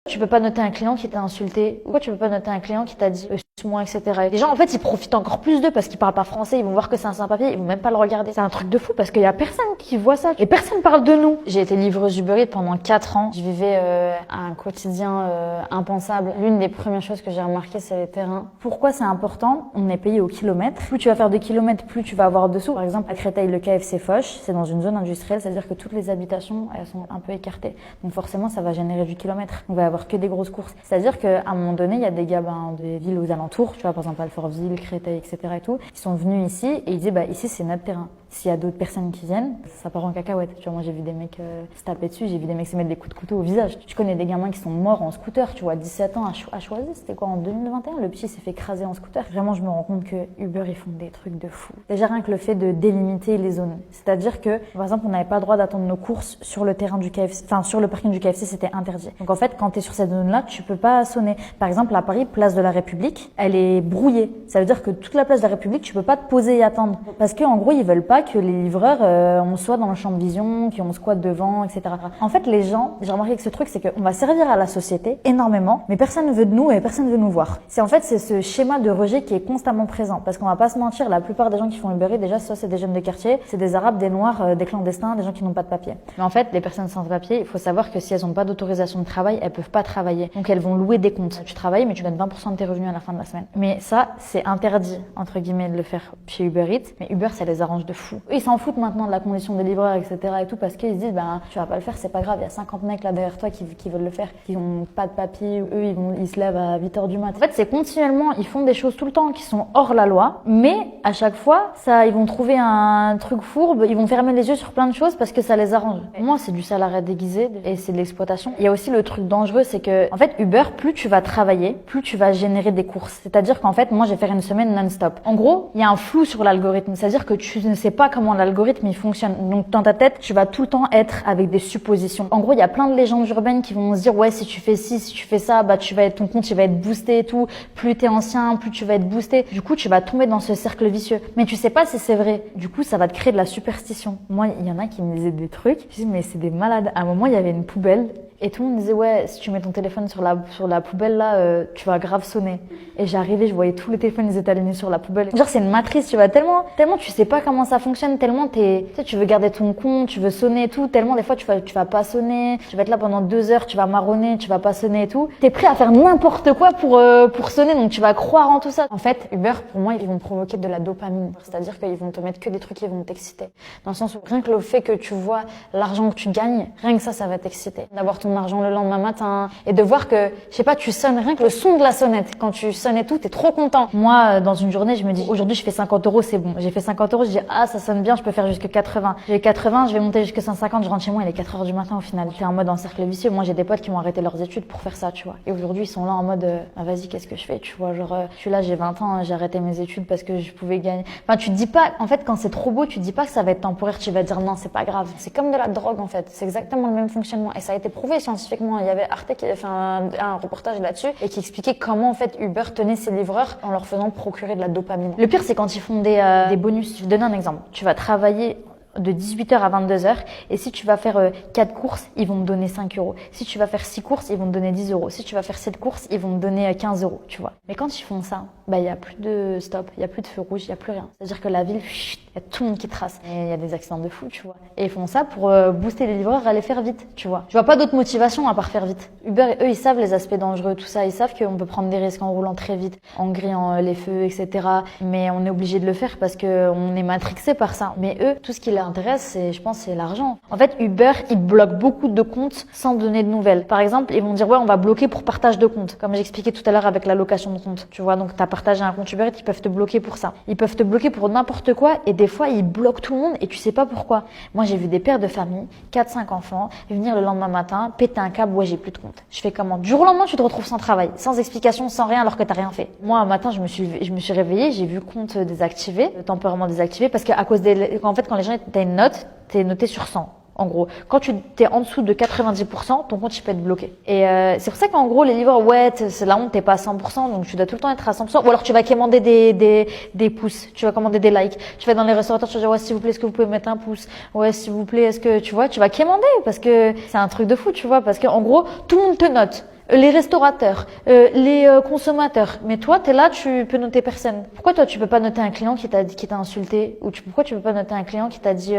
Tu peux pas noter un client qui t'a insulté? Pourquoi tu peux pas noter un client qui t'a dit moi, etc. Les gens, en fait, ils profitent encore plus d'eux parce qu'ils parlent pas français, ils vont voir que c'est un sans-papier, ils vont même pas le regarder. C'est un truc de fou parce qu'il y a personne qui voit ça et personne parle de nous. J'ai été livreuse Uber Eats pendant 4 ans. Je vivais un quotidien impensable. L'une des premières choses que j'ai remarqué, c'est les terrains. Pourquoi c'est important? On est payé au kilomètre. Plus tu vas faire de kilomètres, plus tu vas avoir de sous. Par exemple, à Créteil, le KFC Foch, c'est dans une zone industrielle, c'est-à-dire que toutes les habitations, elles sont un peu écartées. Donc forcément, ça va générer du kilomètre. On va avoir que des grosses courses. C'est-à-dire qu'à un moment donné, il y a des gars des villes aux alentours, tu vois, par exemple Alfortville, Créteil, etc. et tout, qui sont venus ici et ils disent ici c'est notre terrain. S'il y a d'autres personnes qui viennent, ça part en cacahuète. Tu vois, moi j'ai vu des mecs se taper dessus, j'ai vu des mecs se mettre des coups de couteau au visage. Tu connais des gamins qui sont morts en scooter, tu vois, 17 ans à Choisy, c'était quoi en 2021? Le petit s'est fait écraser en scooter. Vraiment, je me rends compte que Uber, ils font des trucs de fou. Déjà rien que le fait de délimiter les zones. C'est-à-dire que, par exemple, on n'avait pas le droit d'attendre nos courses sur le terrain du KFC, enfin sur le parking du KFC, c'était interdit. Donc en fait, quand tu es sur cette zone-là, tu peux pas sonner. Par exemple, à Paris, place de la République, elle est brouillée. Ça veut dire que toute la place de la République, tu peux pas te poser et attendre. Parce que en gros, ils veulent pas que les livreurs on soit dans le champ de vision, qu'on squatte devant, etc. En fait, les gens, j'ai remarqué que ce truc, c'est qu'on va servir à la société énormément, mais personne ne veut de nous et personne ne veut nous voir. C'est ce schéma de rejet qui est constamment présent. Parce qu'on va pas se mentir, la plupart des gens qui font Uber Eats, déjà, ça, c'est des jeunes de quartier, c'est des Arabes, des Noirs, des clandestins, des gens qui n'ont pas de papier. Mais en fait, les personnes sans papier, il faut savoir que si elles ont pas d'autorisation de travail, elles peuvent pas travailler. Donc elles vont louer des comptes. Tu travailles, mais tu donnes 20% de tes revenus à la fin de la semaine. Mais ça, c'est interdit, entre guillemets, de le faire chez Uber Eats. Mais Uber, ça les arrange de fou. Eux, ils s'en foutent maintenant de la condition des livreurs, etc. et tout, parce qu'ils se disent, tu vas pas le faire, c'est pas grave, il y a 50 mecs là derrière toi qui veulent le faire, qui ont pas de papier, eux, ils se lèvent à 8h du matin. En fait, c'est continuellement, ils font des choses tout le temps qui sont hors la loi, mais à chaque fois, ils vont trouver un truc fourbe, ils vont fermer les yeux sur plein de choses parce que ça les arrange. Pour moi, c'est du salariat déguisé et c'est de l'exploitation. Il y a aussi le truc dangereux, c'est que, en fait, Uber, plus tu vas travailler, plus tu vas générer des courses. C'est-à-dire qu'en fait, moi, je vais faire une semaine non-stop. En gros, il y a un flou sur l'algorithme. C'est-à-dire que tu ne sais pas comment l'algorithme, il fonctionne. Donc, dans ta tête, tu vas tout le temps être avec des suppositions. En gros, il y a plein de légendes urbaines qui vont se dire, ouais, si tu fais ci, si tu fais ça, ton compte, il va être boosté et tout. Plus t'es ancien, plus tu vas être boosté. Du coup, tu vas tomber dans ce cercle vicieux. Mais tu sais pas si c'est vrai. Du coup, ça va te créer de la superstition. Moi, il y en a qui me disaient des trucs. Je dis, mais c'est des malades. À un moment, il y avait une poubelle. Et tout le monde disait, ouais, si tu mets ton téléphone sur la poubelle, là, tu vas grave sonner. Et j'arrivais, je voyais tous les téléphones, ils étaient alignés sur la poubelle. Genre, c'est une matrice, tu vois, tellement tu sais pas comment ça fonctionne, tellement tu veux garder ton compte, tu veux sonner et tout, tellement des fois, tu vas pas sonner, tu vas être là pendant 2 heures, tu vas marronner, tu vas pas sonner et tout. T'es prêt à faire n'importe quoi pour sonner, donc tu vas croire en tout ça. En fait, Uber, pour moi, ils vont provoquer de la dopamine. C'est-à-dire qu'ils vont te mettre que des trucs qui vont t'exciter. Dans le sens où, rien que le fait que tu vois l'argent que tu gagnes, rien que ça va t'exciter. D'avoir ton argent le lendemain matin et de voir que, je sais pas, tu sonnes, rien que le son de la sonnette, quand tu sonnes et tout, t'es trop content. Moi, dans une journée, je me dis, aujourd'hui, je fais 50 €, c'est bon. J'ai fait 50 €, je dis, ça sonne bien, je peux faire jusque 80. J'ai 80, je vais monter jusque 150, je rentre chez moi, il est 4h du matin au final. T'es en mode en cercle vicieux. Moi, j'ai des potes qui ont arrêté leurs études pour faire ça, tu vois. Et aujourd'hui, ils sont là en mode, vas-y, qu'est-ce que je fais, tu vois, genre, je suis là, j'ai 20 ans, j'ai arrêté mes études parce que je pouvais gagner. Enfin, tu te dis pas, en fait, quand c'est trop beau, tu te dis pas que ça va être temporaire, tu vas dire non, c'est pas grave. C'est comme de la drogue, en fait. C'est exactement le même fonctionnement. Et ça a été prouvé scientifiquement. Il y avait Arte qui avait fait un reportage là-dessus et qui expliquait comment en fait Uber tenait ses livreurs en leur faisant procurer de la dopamine. Le pire, c'est quand ils font des bonus. Je vais te donne un exemple. Tu vas travailler de 18h à 22h et si tu vas faire 4 courses, ils vont te donner 5 €. Si tu vas faire 6 courses, ils vont te donner 10 €. Si tu vas faire 7 courses, ils vont te donner 15 €, tu vois. Mais quand ils font ça, il y a plus de stop, il y a plus de feu rouge, il y a plus rien. C'est-à-dire que la ville, il y a tout le monde qui trace. Et il y a des accidents de fou, tu vois. Et ils font ça pour booster les livreurs à les faire vite, tu vois. Je vois pas d'autre motivation à part faire vite. Uber, eux, ils savent les aspects dangereux, tout ça. Ils savent qu'on peut prendre des risques en roulant très vite, en grillant les feux, etc. Mais on est obligé de le faire parce que on est matrixé par ça. Mais eux, tout ce qui les intéresse, je pense, c'est l'argent. En fait, Uber, ils bloquent beaucoup de comptes sans donner de nouvelles. Par exemple, ils vont dire, ouais, on va bloquer pour partage de compte. Comme j'expliquais tout à l'heure avec la location de compte. Tu vois, donc t'as partagé un compte Uber Eats, ils peuvent te bloquer pour ça. Ils peuvent te bloquer pour n'importe quoi et des fois, ils bloquent tout le monde et tu sais pas pourquoi. Moi, j'ai vu des pères de famille, 4-5 enfants, venir le lendemain matin, péter un câble, ouais, j'ai plus de compte. Je fais comment? Du jour au lendemain, tu te retrouves sans travail, sans explication, sans rien alors que t'as rien fait. Moi, un matin, je me suis réveillée, j'ai vu compte désactivé, temporairement désactivé parce qu'à cause en fait, quand les gens, t'as une note, t'es noté sur 100. En gros, quand tu t'es en dessous de 90%, ton compte il peut être bloqué. Et c'est pour ça qu'en gros les livreurs, ouais, c'est la honte, t'es pas à 100%, donc tu dois tout le temps être à 100%. Ou alors tu vas commander des pouces, tu vas commander des likes. Tu vas dans les restaurateurs, tu vas dire ouais s'il vous plaît, est-ce que vous pouvez mettre un pouce? Ouais s'il vous plaît, est-ce que tu vois, tu vas commander parce que c'est un truc de fou, tu vois, parce que en gros tout le monde te note. les restaurateurs, les consommateurs. Mais toi, t'es là, tu peux noter personne. Pourquoi toi, tu peux pas noter un client qui t'a insulté, ou pourquoi tu peux pas noter un client qui t'a dit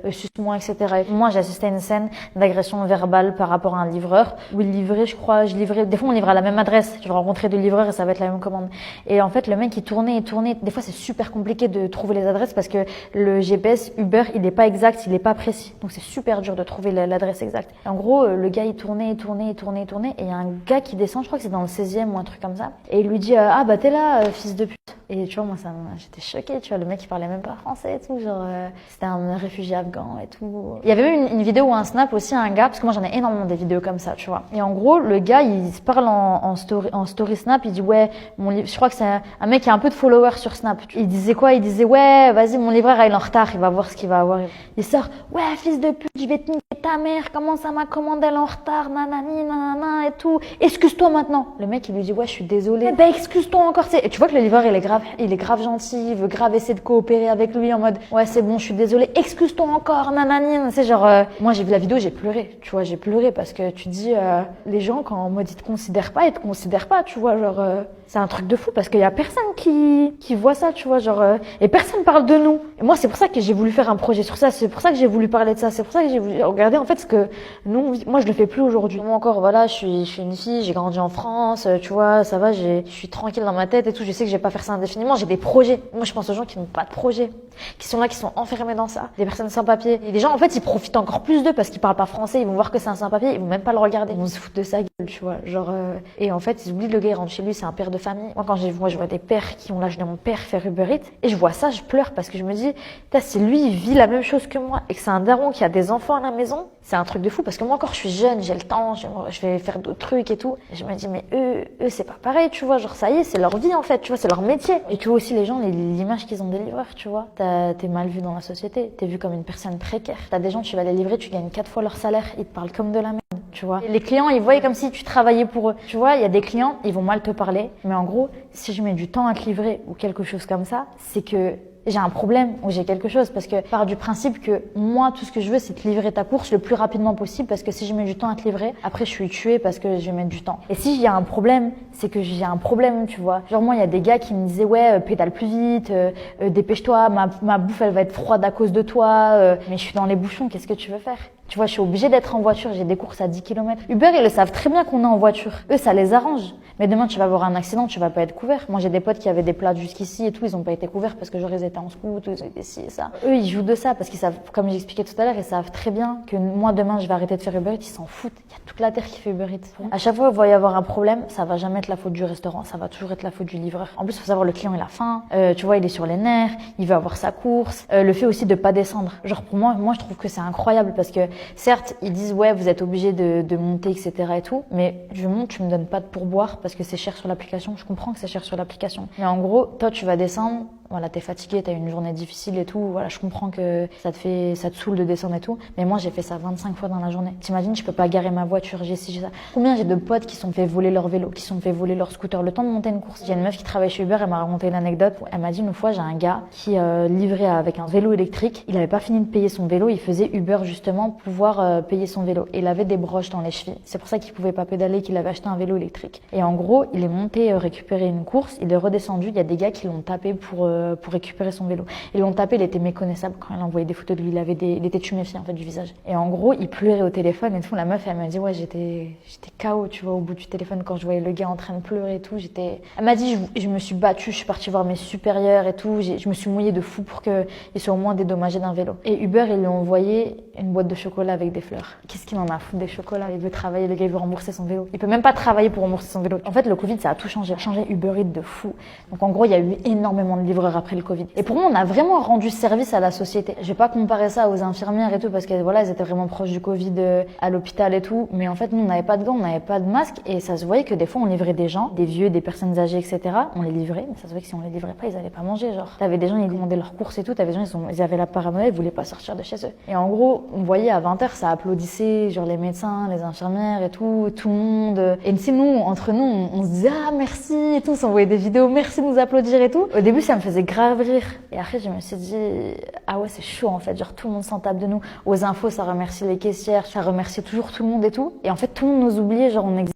suce-moi, etc. Moi, j'ai assisté à une scène d'agression verbale par rapport à un livreur où il livrait, je crois, des fois on livre à la même adresse. Je vais rencontrer deux livreurs et ça va être la même commande. Et en fait, le mec il tournait. Des fois, c'est super compliqué de trouver les adresses parce que le GPS Uber, il est pas exact, il est pas précis. Donc c'est super dur de trouver l'adresse exacte. Et en gros, le gars il tournait et il y a un gars qui descend, je crois que c'est dans le 16e ou un truc comme ça, et il lui dit ah bah t'es là, fils de pute. Et tu vois, moi j'étais choquée, tu vois, le mec il parlait même pas français et tout, genre c'était un réfugié afghan et tout. Il y avait même une vidéo ou un snap aussi, un gars, parce que moi j'en ai énormément des vidéos comme ça, tu vois. Et en gros, le gars il se parle en story snap, il dit ouais, je crois que c'est un mec qui a un peu de followers sur Snap. Il disait quoi? Il disait ouais, vas-y, mon livreur il est en retard, il va voir ce qu'il va avoir. Il sort ouais, fils de pute, je vais te niquer ta mère, comment ça ma commande elle est en retard, nanani, nanana et tout. Excuse-toi maintenant. Le mec il lui dit ouais, je suis désolé. Ben excuse-toi encore. Et tu vois que le livreur il est grave gentil, il veut grave essayer de coopérer avec lui en mode ouais c'est bon, je suis désolé, excuse-toi encore, nanani. C'est genre moi j'ai vu la vidéo, j'ai pleuré. Tu vois, j'ai pleuré parce que tu dis les gens quand en mode ils te considèrent pas, tu vois, genre c'est un truc de fou parce qu'il y a personne qui voit ça, tu vois, genre et personne parle de nous. Et moi c'est pour ça que j'ai voulu faire un projet sur ça, c'est pour ça que j'ai voulu parler de ça, c'est pour ça que j'ai voulu regarder en fait ce que nous, moi je le fais plus aujourd'hui. Moi encore voilà, je suis une fille, j'ai grandi en France, tu vois, ça va, je suis tranquille dans ma tête et tout, je sais que je vais pas faire ça indéfiniment, j'ai des projets. Moi je pense aux gens qui n'ont pas de projet, qui sont là, qui sont enfermés dans ça, des personnes sans papier. Et des gens en fait ils profitent encore plus d'eux parce qu'ils parlent pas français, ils vont voir que c'est un sans papier, ils vont même pas le regarder, ils vont se foutre de sa gueule, tu vois, genre et en fait ils oublient le gars, il rentre chez lui, c'est un père de famille. Moi quand je vois des pères qui ont l'âge de mon père faire Uber Eats et je vois ça, je pleure parce que je me dis si lui il vit la même chose que moi et que c'est un daron qui a des enfants à la maison, c'est un truc de fou parce que moi encore je suis jeune, j'ai le temps, je vais faire d'autres trucs et tout. Et je me dis mais eux c'est pas pareil, tu vois, genre ça y est, c'est leur vie en fait, tu vois, c'est leur métier. Et tu vois aussi les gens, l'image qu'ils ont des livreurs, tu vois, t'es mal vu dans la société, t'es vu comme une personne précaire. T'as des gens, tu vas les livrer, tu gagnes 4 fois leur salaire, ils te parlent comme de la merde, tu vois. Et les clients ils voient comme si tu travaillais pour eux, tu vois. Il y a des clients, ils vont mal te parler, mais en gros si je mets du temps à te livrer ou quelque chose comme ça, c'est que j'ai un problème ou j'ai quelque chose parce que part du principe que moi tout ce que je veux c'est te livrer ta course le plus rapidement possible parce que si je mets du temps à te livrer, après je suis tuée parce que je vais mettre du temps. Et si j'ai un problème, c'est que j'ai un problème, tu vois. Genre moi il y a des gars qui me disaient ouais pédale plus vite, dépêche-toi, ma bouffe elle va être froide à cause de toi, mais je suis dans les bouchons, qu'est-ce que tu veux faire? Tu vois, je suis obligée d'être en voiture, j'ai des courses à 10 km. Uber, ils le savent très bien qu'on est en voiture. Eux, ça les arrange. Mais demain, tu vas avoir un accident, tu vas pas être couvert. Moi, j'ai des potes qui avaient des plates jusqu'ici et tout, ils ont pas été couverts parce que genre, ils étaient en scout, ils étaient ci et ça. Eux, ils jouent de ça parce qu'ils savent, comme j'expliquais tout à l'heure, ils savent très bien que moi, demain, je vais arrêter de faire Uber Eats, ils s'en foutent. Il y a toute la terre qui fait Uber Eats. À chaque fois, il va y avoir un problème, ça va jamais être la faute du restaurant, ça va toujours être la faute du livreur. En plus, faut savoir, le client, il a faim, tu vois, il est sur les nerfs, il veut avoir sa course. Le fait aussi de pas descendre. Genre, pour moi, je trouve que c'est incroyable parce que, certes, ils disent ouais vous êtes obligé de monter etc et tout, mais je monte, tu me donnes pas de pourboire parce que c'est cher sur l'application. Je comprends que c'est cher sur l'application, mais en gros toi tu vas descendre, voilà, t'es fatigué, t'as eu une journée difficile et tout, voilà, je comprends que ça te saoule de descendre et tout, mais moi j'ai fait ça 25 fois dans la journée. T'imagines, je peux pas garer ma voiture, j'ai ci, j'ai ça. Combien j'ai de potes qui sont fait voler leur vélo, qui sont fait voler leur scooter le temps de monter une course. J'ai une meuf qui travaille chez Uber, elle m'a raconté une anecdote. Elle m'a dit une fois, j'ai un gars qui livrait avec un vélo électrique, il avait pas fini de payer son vélo, il faisait Uber justement pour pouvoir payer son vélo. Et il avait des broches dans les chevilles. C'est pour ça qu'il pouvait pas pédaler, qu'il avait acheté un vélo électrique. Et en gros, il est monté récupérer une course, il est redescendu, il y a des gars qui l'ont tapé pour récupérer son vélo. Ils l'ont tapé, il était méconnaissable quand il envoyait des photos de lui, il était tuméfié en fait du visage. Et en gros, il pleurait au téléphone et tout. La meuf, elle m'a dit ouais, j'étais KO, tu vois, au bout du téléphone quand je voyais le gars en train de pleurer et tout. Elle m'a dit je me suis battue, je suis partie voir mes supérieurs et tout. Je me suis mouillée de fou pour qu'il soit au moins dédommagé d'un vélo. Et Uber, ils lui ont envoyé une boîte de chocolat avec des fleurs. Qu'est-ce qu'il en a foutu des chocolats? Il veut travailler, le gars il veut rembourser son vélo. Il peut même pas travailler pour rembourser son vélo. En fait, le Covid, ça a tout changé. Changé Uber Eats de fou. Donc en gros, il y a eu énormément de livreurs après le Covid. Et pour moi, on a vraiment rendu service à la société. Je vais pas comparer ça aux infirmières et tout parce que voilà, elles étaient vraiment proches du Covid à l'hôpital et tout. Mais en fait, nous, on n'avait pas de gants, on n'avait pas de masque et ça se voyait que des fois, on livrait des gens, des vieux, des personnes âgées, etc. On les livrait, mais ça se voyait que si on les livrait pas, ils allaient pas manger. Genre, t'avais des gens, ils demandaient leurs courses et tout. T'avais des gens, ils avaient la paranoïa, ils voulaient pas sortir de chez eux. Et en gros, on voyait à 20h, ça applaudissait, genre les médecins, les infirmières et tout le monde. Et nous, entre nous, on se disait ah merci et tout, on s'envoyait des vidéos, merci de nous applaudir et tout. Au début, ça me faisait faisait grave rire. Et après, je me suis dit, ah ouais, c'est chaud en fait. Genre, tout le monde s'en tape de nous. Aux infos, ça remercie les caissières, ça remercie toujours tout le monde et tout. Et en fait, tout le monde nous oublie, genre, on existe.